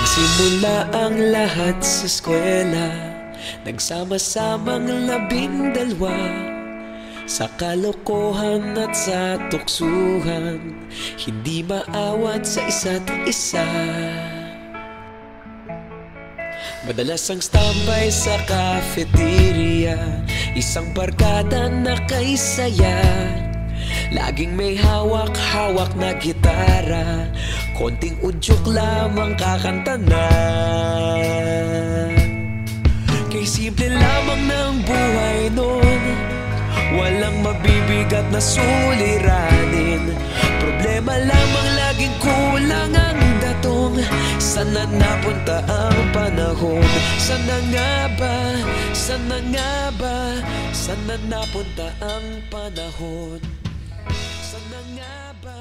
Nagsimula ang lahat sa eskwela, nagsama-samang 12 sa kalokohan at sa tuksuhan, hindi maawat sa isa't isa. Madalas ang standby sa cafeteria, isang barkada na kay saya. Laging may hawak-hawak na gitara, konting udyok lamang kakanta na. Kay simple lamang ng buhay nun, walang mabibigat na suliranin. Problema lamang laging kulang ang datong. Sana napunta ang panahon? Sana nga ba? Sana nga ba? Sana napunta ang panahon? Sana nga ba?